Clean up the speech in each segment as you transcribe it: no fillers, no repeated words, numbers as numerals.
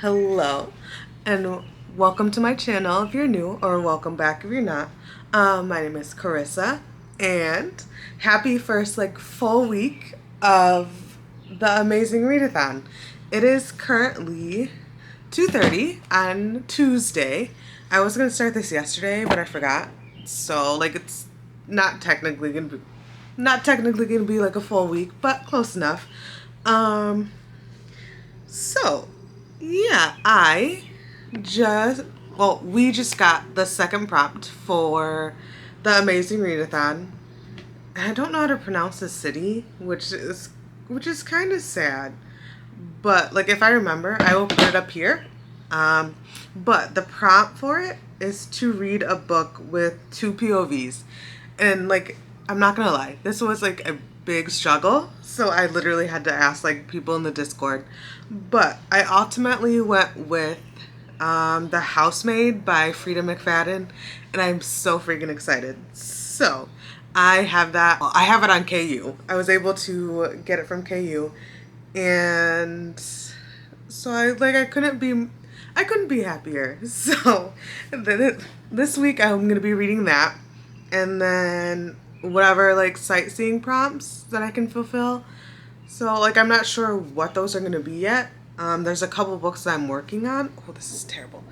Hello, and welcome to my channel if you're new, or welcome back if you're not. My name is Carissa, and happy first full week of the Amazing Readathon. It is currently 2:30 on Tuesday. I was gonna start this yesterday, but I forgot. So it's not technically gonna be a full week, but close enough. Um, so yeah, we just got the second prompt for the Amazing Readathon. And I don't know how to pronounce the city, which is kind of sad. But if I remember, I will put it up here. But the prompt for it is to read a book with two POVs. And I'm not gonna lie, this was a big struggle. So I literally had to ask people in the Discord. But I ultimately went with The Housemaid by Frida McFadden, and I'm so freaking excited. So I have that. I have it on KU. I was able to get it from KU, and so I couldn't be happier. So this week I'm gonna be reading that, and then whatever sightseeing prompts that I can fulfill. So I'm not sure what those are gonna be yet. There's a couple books that I'm working on. Oh, this is terrible.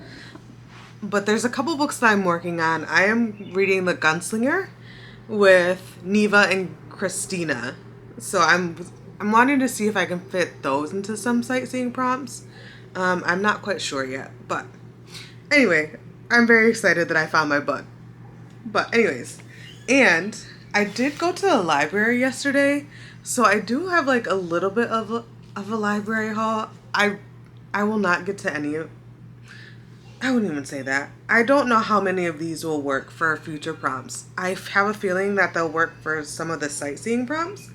But there's a couple books that I'm working on. I am reading The Gunslinger with Neva and Christina. So I'm wanting to see if I can fit those into some sightseeing prompts. I'm not quite sure yet, but anyway, I'm very excited that I found my book. But anyways, and I did go to the library yesterday, so I do have a little bit of a library haul. I will not get to any of. I wouldn't even say that. I don't know how many of these will work for future prompts. I have a feeling that they'll work for some of the sightseeing prompts.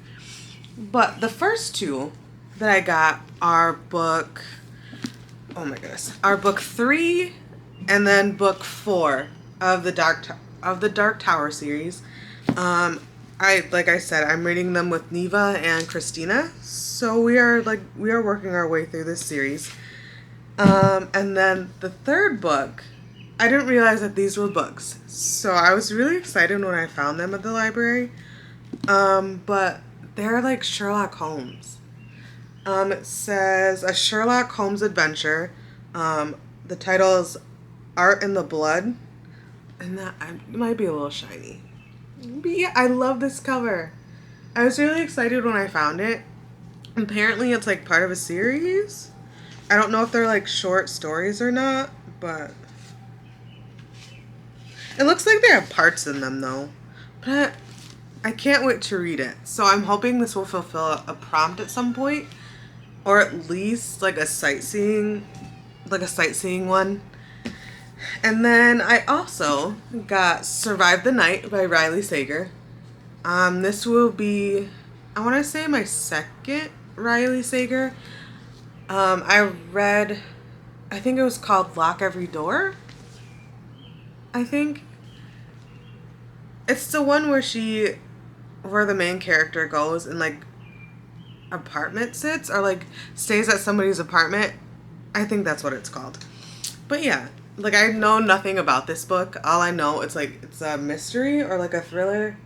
But the first two that I got are oh my goodness, are book 3 and then book 4 of the Dark Tower series. Like I said, I'm reading them with Neva and Christina. So we are working our way through this series. And then the third book, I didn't realize that these were books. So I was really excited when I found them at the library. But they're Sherlock Holmes. It says A Sherlock Holmes Adventure. The title is Art in the Blood. And it might be a little shiny. But yeah, I love this cover. I was really excited when I found it. Apparently it's part of a series. I don't know if they're short stories or not, but it looks like they have parts in them though. But I can't wait to read it. So I'm hoping this will fulfill a prompt at some point, or at least a sightseeing one. And then I also got Survive the Night by Riley Sager. This will be, I want to say, my second Riley Sager. I read, I think it was called Lock Every Door. I think. It's the one where the main character goes and apartment sits, or stays at somebody's apartment. I think that's what it's called. But yeah, I know nothing about this book. All I know it's a mystery or a thriller.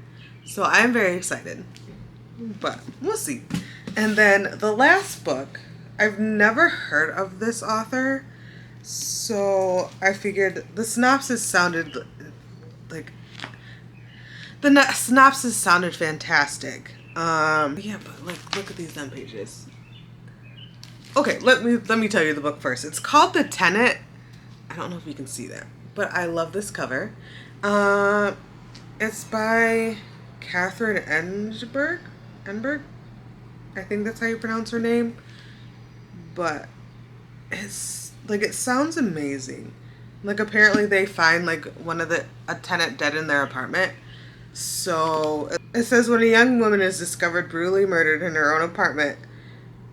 So I'm very excited. But we'll see. And then the last book, I've never heard of this author, so I figured the synopsis sounded fantastic. Yeah, but look at these damn pages. Okay, let me tell you the book first. It's called The Tenant. I don't know if you can see that, but I love this cover. It's by Catherine Enberg. I think that's how you pronounce her name. But it's it sounds amazing. Apparently they find a tenant dead in their apartment. So it says when a young woman is discovered brutally murdered in her own apartment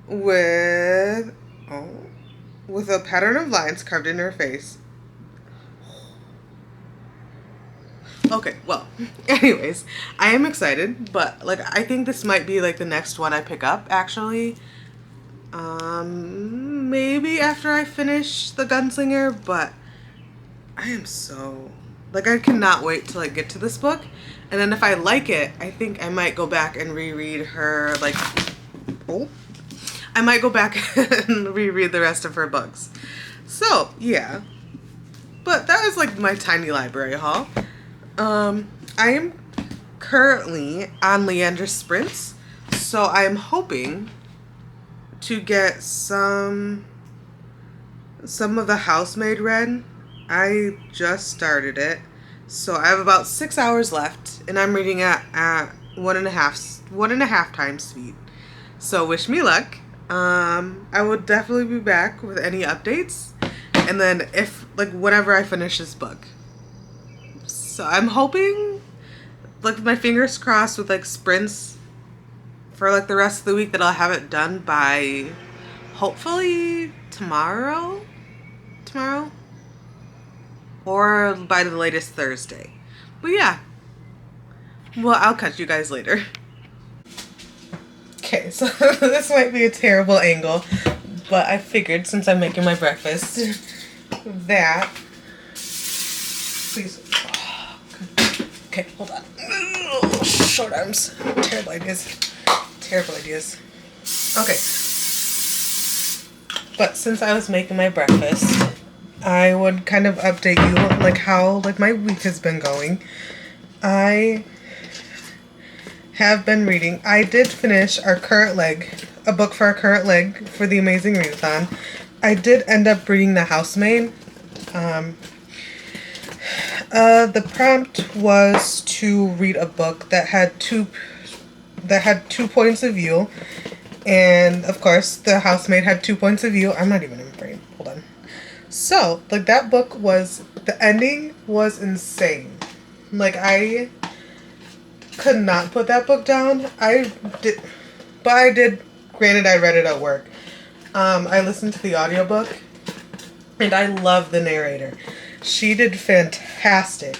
with a pattern of lines carved in her face. Okay, well, anyways, I am excited, but I think this might be the next one I pick up actually. maybe after I finish The Gunslinger, but I am so, like, I cannot wait to, like, get to this book. And then if I like it, I think I might go back and reread her, like, oh, I might go back and reread the rest of her books. So, yeah. But that was, like, my tiny library haul. I am currently on Leandra sprints, so I'm hoping to get some of the Housemaid read. I just started it, so I have about 6 hours left, and I'm reading at one and a half times speed. So wish me luck. I will definitely be back with any updates, and then if, like, whenever I finish this book. So I'm hoping, like, my fingers crossed with, like, sprints for, like, the rest of the week, that I'll have it done by hopefully tomorrow, or by the latest Thursday. But yeah, well, I'll catch you guys later. Okay, so this might be a terrible angle, but I figured since I'm making my breakfast that, please, okay, hold on. Short arms, terrible ideas. Okay, but since I was making my breakfast, I would kind of update you on, like, how, like, my week has been going. I have been reading. I did finish a book for our current leg for the Amazing Readathon. I did end up reading The Housemaid. The prompt was to read a book that had two points of view, and of course The Housemaid had 2 points of view. I'm not even in frame. Hold on. So, like, that book the ending was insane. Like, I could not put that book down. I did, granted, I read it at work. I listened to the audiobook, and I love the narrator. She did fantastic.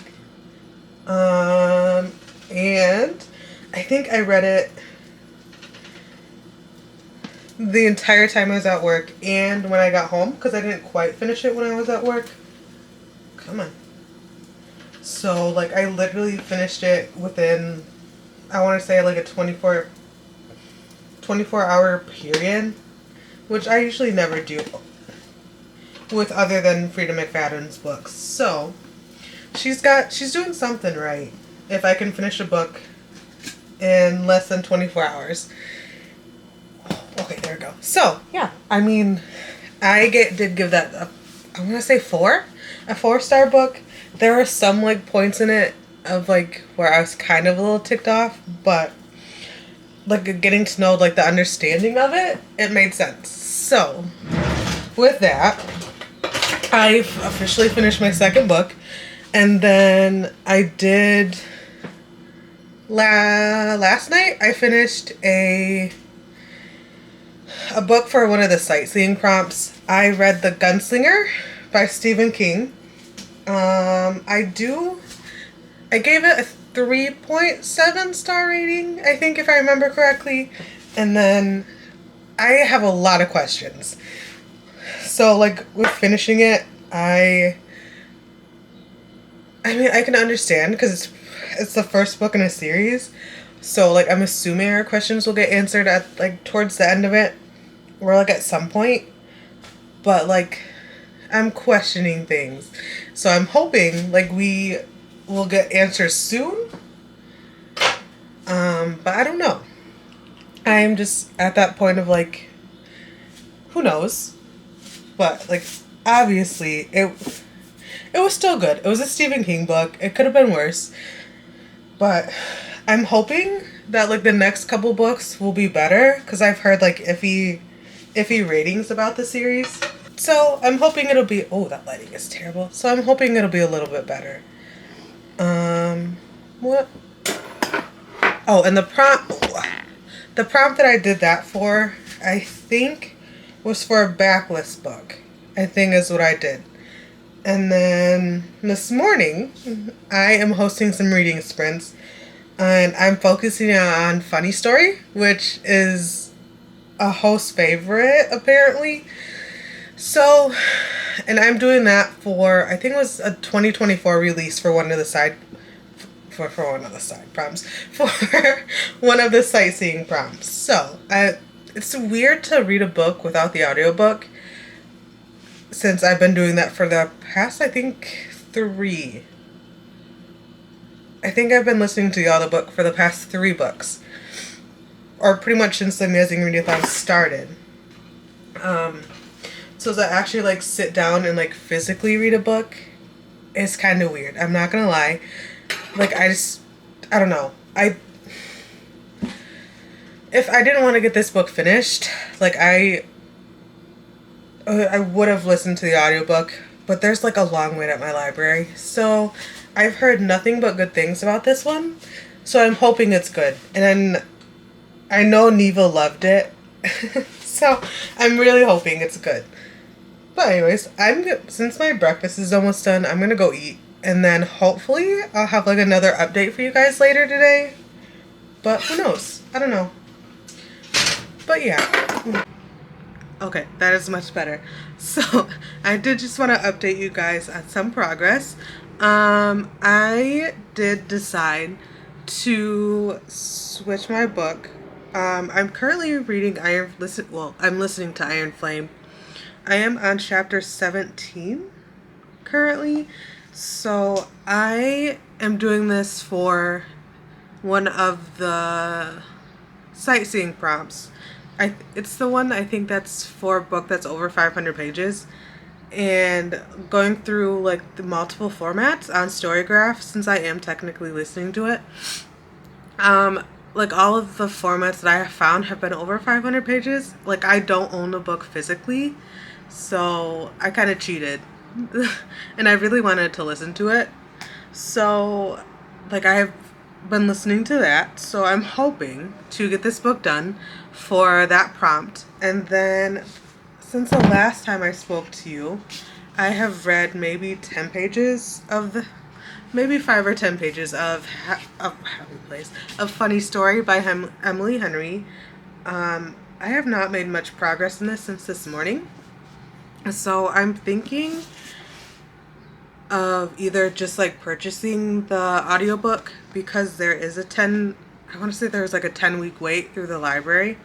And I think I read it the entire time I was at work and when I got home, because I didn't quite finish it when I was at work. Come on. So, like, I literally finished it within, I want to say, like, a 24-hour period, which I usually never do with other than Frida McFadden's books. So, she's doing something right if I can finish a book in less than 24 hours. Okay, there we go. So, yeah, I mean, I did give that I'm going to say 4? A 4-star book. There were some, like, points in it of, like, where I was kind of a little ticked off, but, like, getting to know, like, the understanding of it, it made sense. So, with that, I officially finished my second book, and then I did, last night, I finished a book for one of the sightseeing prompts. I read The Gunslinger by Stephen King. I gave it a 3.7 star rating, I think, if I remember correctly. And then I have a lot of questions. So, like, with finishing it, I mean, I can understand, because it's the first book in a series. So, like, I'm assuming our questions will get answered at, like, towards the end of it, or, like, at some point. But, like, I'm questioning things. So I'm hoping, like, we will get answers soon. But I don't know. I'm just at that point of, like, who knows? But, like, obviously, it was still good. It was a Stephen King book. It could have been worse. But I'm hoping that, like, the next couple books will be better, because I've heard, like, iffy ratings about the series. So I'm hoping it'll be, oh, that lighting is terrible. So I'm hoping it'll be a little bit better. What? Oh, and the prompt that I did that for, I think, was for a backlist book. I think is what I did. And then this morning, I am hosting some reading sprints, and I'm focusing on Funny Story, which is a host favorite, apparently. So, and I'm doing that for, I think it was a 2024 release for one of the side, for one of the side prompts, for one of the sightseeing prompts. So, it's weird to read a book without the audiobook, since I've been doing that for the past, I think, three. I think I've been listening to the audiobook for the past 3 books. Or pretty much since the Amazing Readathon started. So to actually like sit down and like physically read a book is kind of weird. I'm not gonna lie. Like I don't know. If I didn't want to get this book finished, like I would have listened to the audiobook, but there's like a long wait at my library. So I've heard nothing but good things about this one. So I'm hoping it's good. And then I know Neva loved it. So I'm really hoping it's good. But anyways, since my breakfast is almost done, I'm gonna go eat. And then hopefully I'll have like another update for you guys later today. But who knows? I don't know. But yeah. Okay, that is much better. So I did just want to update you guys on some progress. I did decide to switch my book. I'm currently reading I'm listening to Iron Flame. I am on chapter 17 currently. So I am doing this for one of the sightseeing prompts. It's the one I think that's for a book that's over 500 pages. And going through like the multiple formats on Storygraph, since I am technically listening to it, like all of the formats that I have found have been over 500 pages. Like I don't own the book physically, so I kind of cheated. And I really wanted to listen to it. So like I have been listening to that, so I'm hoping to get this book done for that prompt. And then since the last time I spoke to you, I have read maybe 10 pages of maybe 5 or 10 pages of Happy Place, of Funny Story by Emily Henry. I have not made much progress in this since this morning. So I'm thinking of either just like purchasing the audiobook, because there is I want to say there's like a 10-week wait through the library,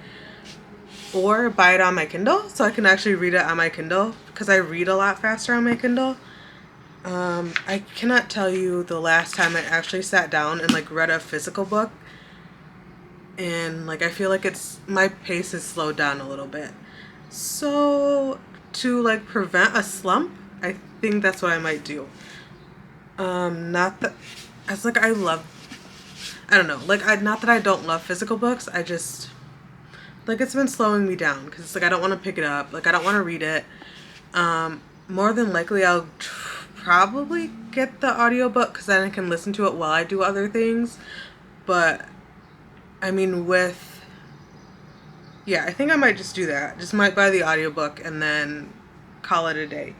or buy it on my Kindle so I can actually read it on my Kindle, because I read a lot faster on my Kindle. I cannot tell you the last time I actually sat down and like read a physical book, and like I feel like my pace has slowed down a little bit. So to like prevent a slump, I think that's what I might do. Not that it's like I don't know, like not that I don't love physical books, I just like it's been slowing me down, because it's like I don't want to pick it up, like I don't want to read it. More than likely I'll probably get the audiobook, because then I can listen to it while I do other things. But I mean, I think I might just do that. Just might buy the audiobook and then call it a day.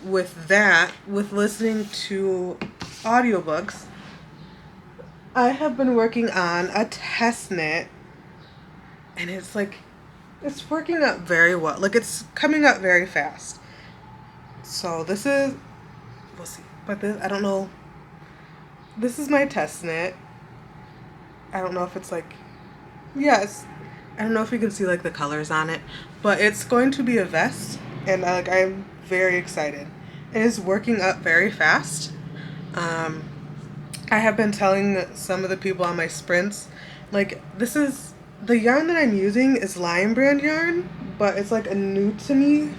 With listening to audiobooks, I have been working on a test knit, and it's working out very well. Like it's coming up very fast. So we'll see. But I don't know. This is my test knit. I don't know if it's like, yes. I don't know if you can see like the colors on it, but it's going to be a vest, and I'm very excited. It is working up very fast. I have been telling some of the people on my sprints, like the yarn that I'm using is Lion Brand yarn, but it's like a new to me.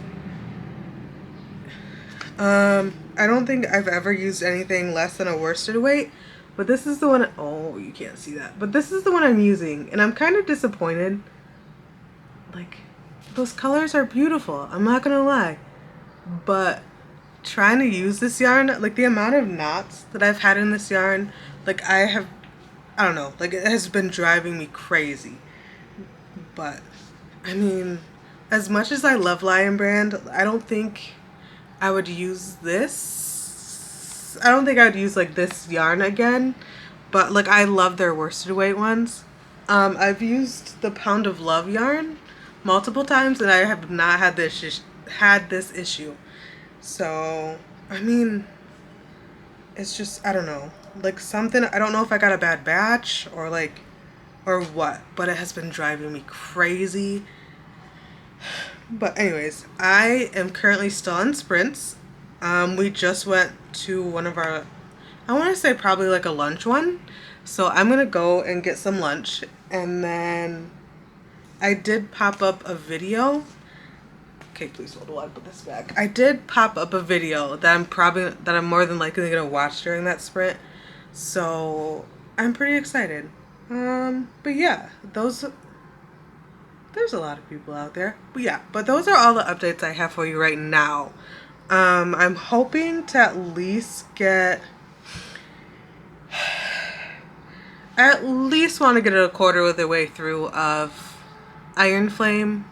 I don't think I've ever used anything less than a worsted weight, but this is the one. Oh, you can't see that, but this is the one I'm using, and I'm kind of disappointed. Like, those colors are beautiful, I'm not gonna lie, but trying to use this yarn, like the amount of knots that I've had in this yarn, like I don't know, like it has been driving me crazy. But I mean, as much as I love Lion Brand, I don't think I would use this. I don't think I would use like this yarn again, but like I love their worsted weight ones. I've used the Pound of Love yarn multiple times, and I have not had had this issue. So, I mean, it's just, I don't know. Like something, I don't know if I got a bad batch or like, or what, but it has been driving me crazy. But anyways, I am currently still on sprints. We just went to one of our, I want to say probably like a lunch one. So I'm going to go and get some lunch. And then I did pop up a video. Okay, please hold while I put this back. I did pop up a video that I'm more than likely going to watch during that sprint. So I'm pretty excited. But yeah, there's a lot of people out there. But yeah, but those are all the updates I have for you right now. I'm hoping to at least want to get a quarter of the way through of Iron Flame.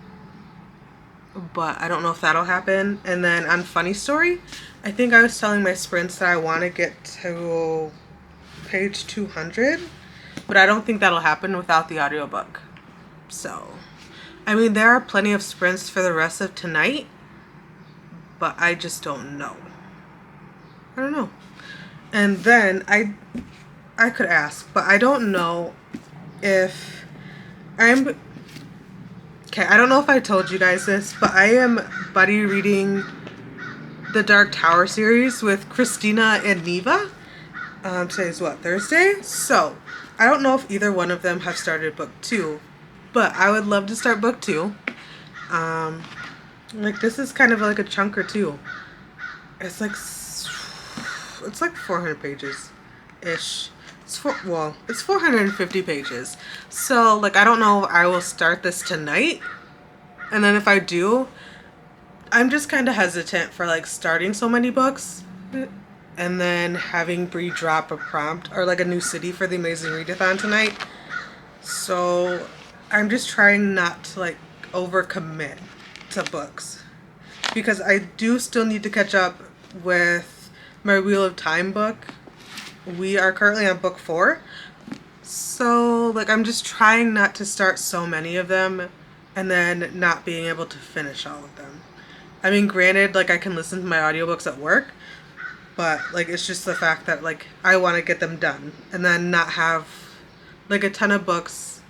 But I don't know if that'll happen. And then on Funny Story, I think I was telling my sprints that I want to get to page 200. But I don't think that'll happen without the audiobook. So, I mean, there are plenty of sprints for the rest of tonight. But I just don't know. I don't know. And then I could ask, but I don't know if okay, I don't know if I told you guys this, but I am buddy reading the Dark Tower series with Christina and Neva. Today's what, Thursday? So, I don't know if either one of them have started book 2, but I would love to start book 2. Like, this is kind of like a chunk or two. It's like 400 pages-ish. It's 450 pages. So, like, I don't know if I will start this tonight. And then if I do, I'm just kind of hesitant for, like, starting so many books. And then having Bree drop a prompt or, like, a new city for the Amazing Readathon tonight. So, I'm just trying not to, like, overcommit to books. Because I do still need to catch up with my Wheel of Time book. We are currently on book 4. So, like, I'm just trying not to start so many of them and then not being able to finish all of them. I mean, granted, like, I can listen to my audiobooks at work, but, like, it's just the fact that, like, I want to get them done and then not have, like, a ton of books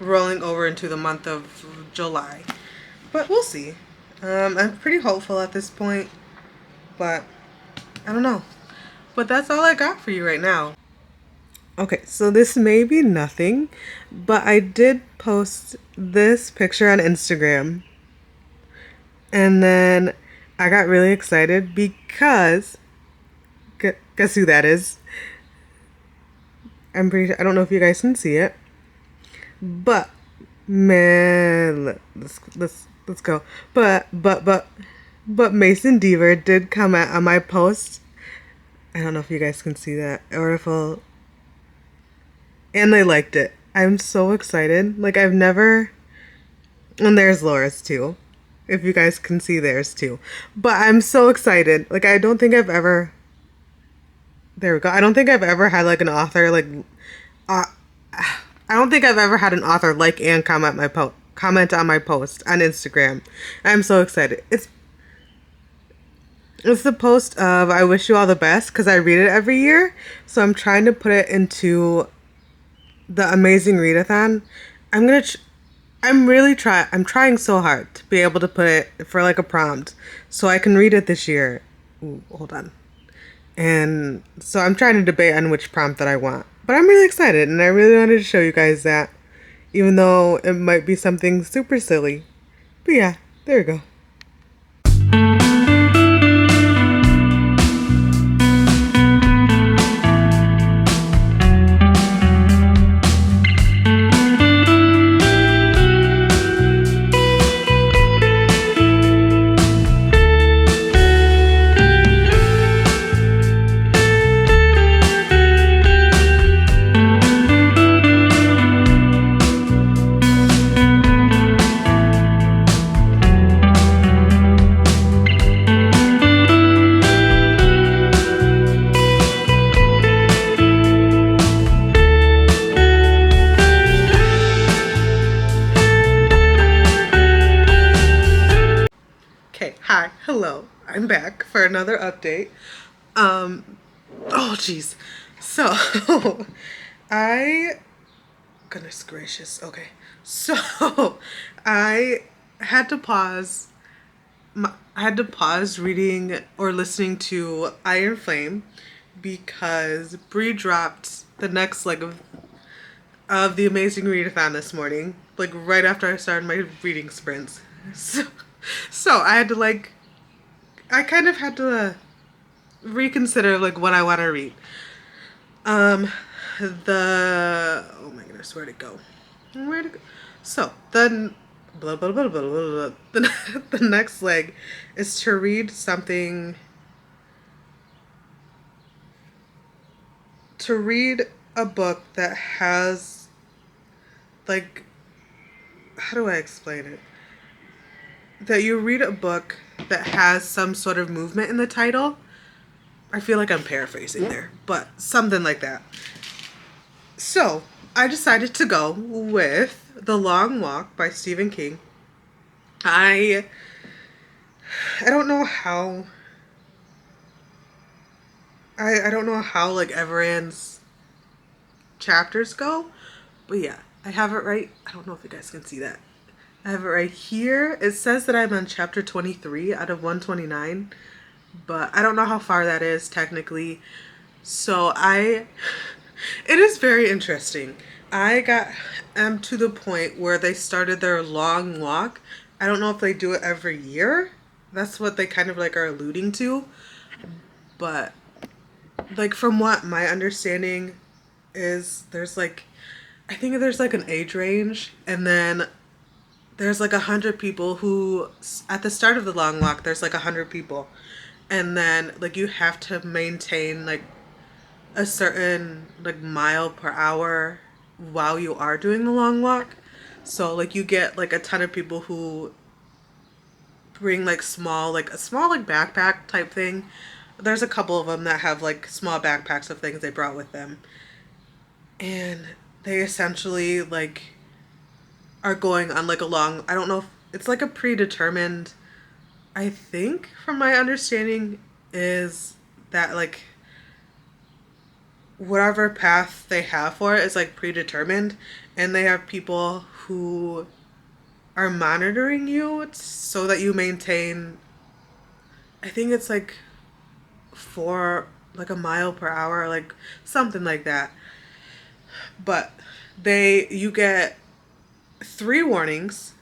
rolling over into the month of July. But we'll see. I'm pretty hopeful at this point, but I don't know. But that's all I got for you right now. Okay, so this may be nothing, but I did post this picture on Instagram. And then I got really excited because, guess who that is? I don't know if you guys can see it, but man, let's go. But Mason Deaver did comment on my post. I don't know if you guys can see that or if and they liked it. I'm so excited. Like, I've never, and there's Laura's too, if you guys can see theirs too. But I'm so excited. Like, I don't think I've ever, there we go. I don't think I've ever had like an author like, I don't think I've ever had an author like and comment on my post on Instagram. I'm so excited. It's the post of I wish you all the best because I read it every year. So I'm trying to put it into the Amazing Readathon. I'm trying so hard to be able to put it for like a prompt so I can read it this year. Ooh, hold on. And so I'm trying to debate on which prompt that I want. But I'm really excited and I really wanted to show you guys that, even though it might be something super silly. But yeah, there we go. I'm back for another update. Oh jeez. So, I goodness gracious. Okay. So, I had to pause I had to pause reading or listening to Iron Flame because Bree dropped the next leg of the Amazing Readathon this morning, like right after I started my reading sprints. So I had to I kind of had to reconsider like what I want to read. Um, oh my goodness, where'd it go? Where'd it go? So then, blah blah blah blah blah blah. The next leg is to read something. To read a book that has like, how do I explain it? That you read a book that has some sort of movement in the title. I feel like I'm paraphrasing there, but something like that. So, I decided to go with The Long Walk by Stephen King. I don't know how I don't know how like Everand's chapters go, but yeah, I have it right. I don't know if you guys can see that. I have it right here. It says that I'm on chapter 23 out of 129, but I don't know how far that is technically. So it is very interesting. I'm to the point where they started their long walk. I don't know if they do it every year. That's what they kind of like are alluding to. But like from what my understanding is, I think there's like an age range, and then there's like 100 people who, at the start of the long walk, there's like 100 people. And then like you have to maintain like a certain like mile per hour while you are doing the long walk. So like you get like a ton of people who bring like a small like backpack type thing. There's a couple of them that have like small backpacks of things they brought with them. And they essentially like are going on like a long, I don't know if it's like a predetermined, I think from my understanding is that like whatever path they have for it is like predetermined, and they have people who are monitoring you so that you maintain, I think it's like like a mile per hour, like something like that. But you get 3 warnings,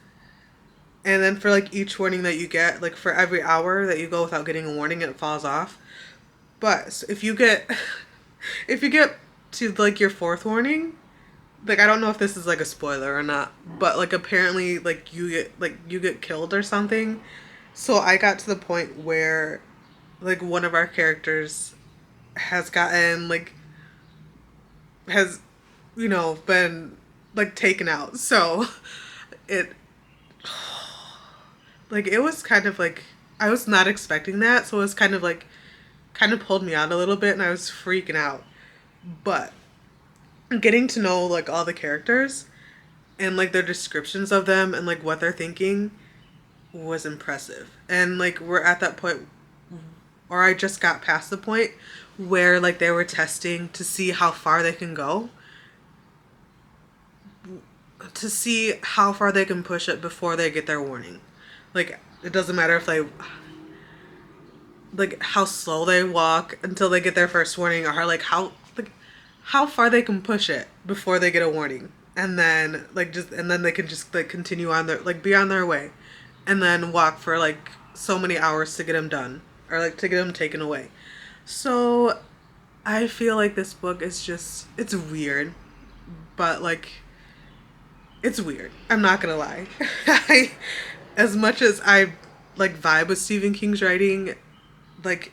and then for like each warning that you get, like for every hour that you go without getting a warning, it falls off. But if you get if you get to like your 4th warning, like I don't know if this is like a spoiler or not, but like apparently like you get killed or something. So I got to the point where like one of our characters has gotten like has been like taken out. So it like it was kind of like I was not expecting that, so it was kind of pulled me out a little bit, and I was freaking out. But getting to know like all the characters and like their descriptions of them and like what they're thinking was impressive. And like we're at that point, or I just got past the point where like they were testing to see how far they can go, to see how far they can push it before they get their warning. Like it doesn't matter if like how slow they walk until they get their first warning, or how far they can push it before they get a warning, and then they can just like continue on their like be on their way, and then walk for like so many hours to get them done, or like to get them taken away. So I feel like this book is just, it's weird, but like it's weird. I'm not gonna lie. As much as I like vibe with Stephen King's writing, like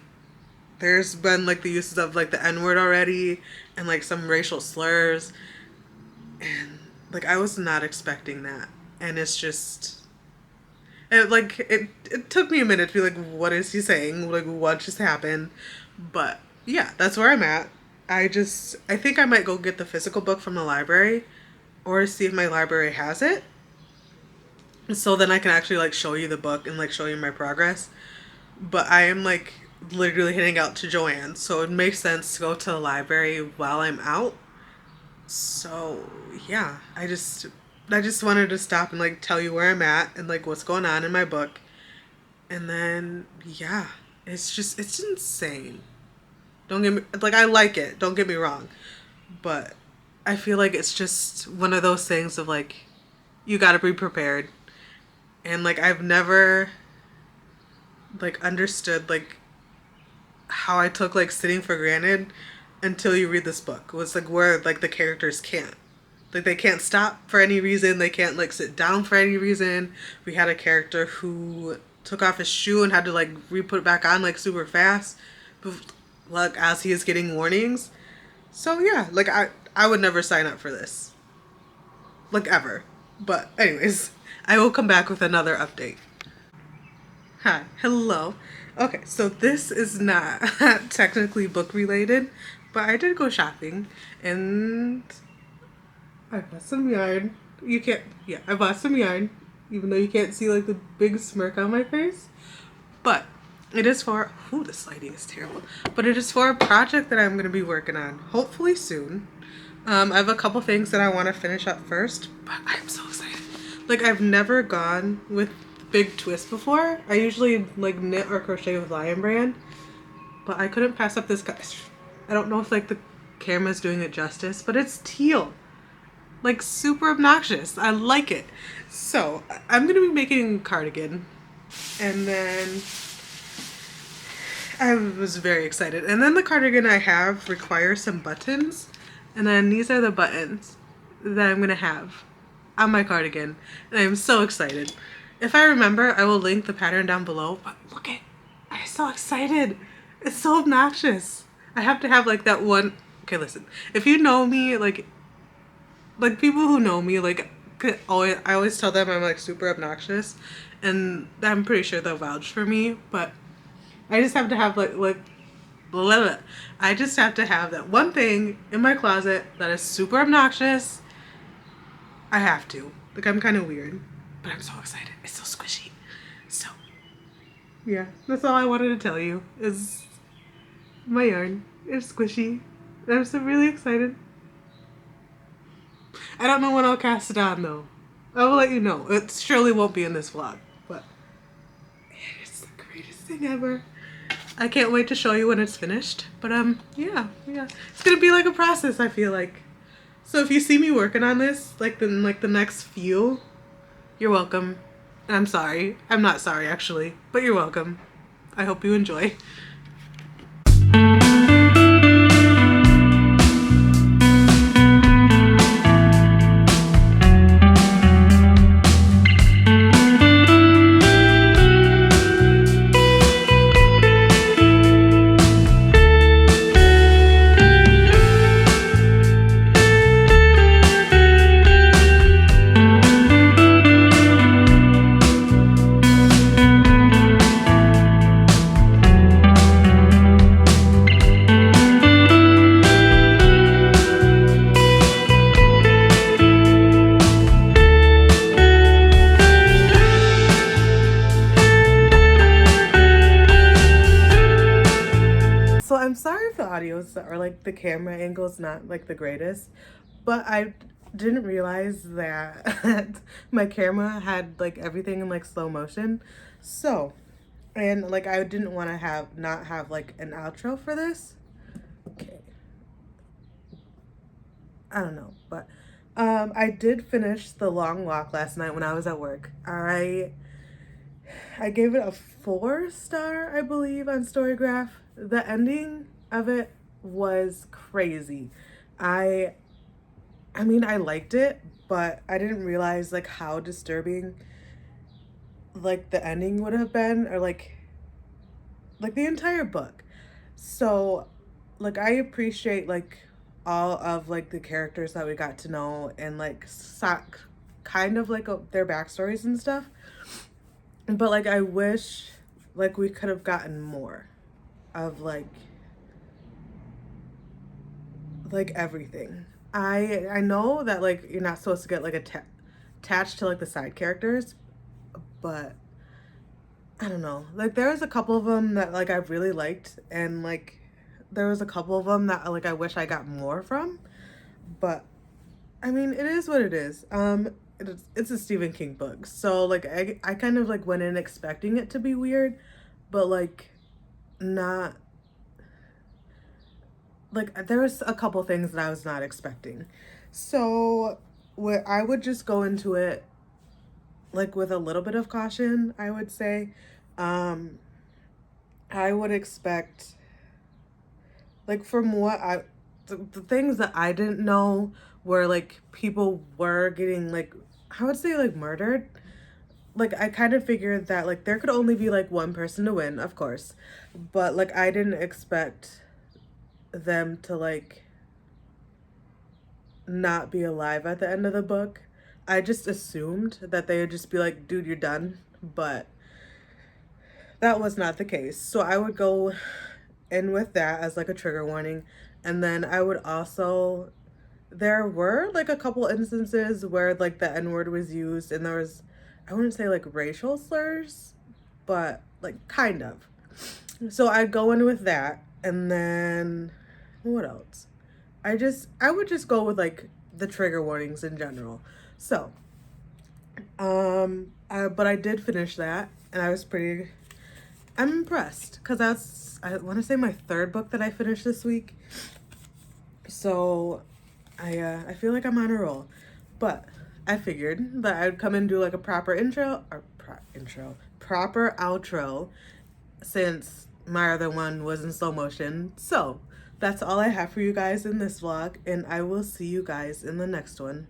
there's been like the uses of like the N-word already, and like some racial slurs, and like I was not expecting that. And it's just it took me a minute to be like, what is he saying? Like what just happened? But yeah, that's where I'm at. I think I might go get the physical book from the library, or see if my library has it, so then I can actually like show you the book and like show you my progress. but I am like literally heading out to Joanne's, so it makes sense to go to the library while I'm out. So yeah, I just wanted to stop and like tell you where I'm at and like what's going on in my book. And then yeah, it's insane. Don't get me like I like it, don't get me wrong. But I feel like it's just one of those things of like you got to be prepared. And like I've never like understood like how I took like sitting for granted until you read this book. It was like where like the characters can't. Like they can't stop for any reason. They can't like sit down for any reason. We had a character who took off his shoe and had to like re-put it back on like super fast. Like as he is getting warnings. So yeah, like I would never sign up for this. Like ever. But anyways, I will come back with another update. Hi, hello. Okay, so this is not technically book related, but I did go shopping and I bought some yarn. You can't, yeah, I bought some yarn, even though you can't see like the big smirk on my face. But it is for, ooh, this lighting is terrible. But it is for a project that I'm going to be working on, hopefully soon. I have a couple things that I want to finish up first, but I'm so excited. Like, I've never gone with big twist before. I usually like knit or crochet with Lion Brand, but I couldn't pass up this. I don't know if like the camera's doing it justice, but it's teal. Like super obnoxious. I like it. So I'm gonna be making a cardigan, and then I was very excited. And then the cardigan I have requires some buttons, and then these are the buttons that I'm gonna have on my cardigan, and I'm so excited. If I remember, I will link the pattern down below. But look at, I'm so excited. It's so obnoxious. I have to have like that one. Okay, listen. If you know me, like people who know me, like I always tell them I'm like super obnoxious, and I'm pretty sure they'll vouch for me. But I just have to have like blah, blah, blah. I just have to have that one thing in my closet that is super obnoxious. I have to. Like I'm kind of weird, but I'm so excited. It's so squishy. So yeah, that's all I wanted to tell you is my yarn is squishy. I'm so really excited. I don't know when I'll cast it on though. I will let you know. It surely won't be in this vlog, but it's the greatest thing ever. I can't wait to show you when it's finished. But yeah. It's gonna be like a process, I feel like. So if you see me working on this, like the next few, you're welcome. And I'm sorry. I'm not sorry actually, but you're welcome. I hope you enjoy. I'm sorry if the audio or like the camera angle is not like the greatest, but I didn't realize that my camera had like everything in like slow motion. So, and like I didn't want to not have like an outro for this. Okay. I don't know, but I did finish The Long Walk last night when I was at work. I gave it a 4-star, I believe, on Storygraph. The ending of it was crazy. I mean, I liked it, but I didn't realize like how disturbing like the ending would have been, or like the entire book. So like I appreciate like all of like the characters that we got to know, and like kind of like their backstories and stuff. But like I wish like we could have gotten more of like everything. I know that like you're not supposed to get like attached to like the side characters, but I don't know. Like there was a couple of them that like I really liked, and like there was a couple of them that like I wish I got more from. But I mean, it is what it is. It's a Stephen King book, so like I kind of like went in expecting it to be weird, but like not like there was a couple things that I was not expecting. So what I would just go into it like with a little bit of caution, I would say. Um, I would expect like from what the things that I didn't know were like people were getting like I would say like murdered. Like I kind of figured that like there could only be like one person to win, of course. But like I didn't expect them to like not be alive at the end of the book. I just assumed that they would just be like, dude, you're done. But that was not the case. So I would go in with that as like a trigger warning. And then I would also, there were like a couple instances where like the N word was used and there was, I wouldn't say like racial slurs, but like kind of. So I'd go in with that. And then what else? I would just go with like the trigger warnings in general. So, but I did finish that and I was pretty, I'm impressed because I want to say my third book that I finished this week. So I feel like I'm on a roll, but I figured that I'd come and do like a proper proper outro since my other one was in slow motion. So that's all I have for you guys in this vlog, and I will see you guys in the next one.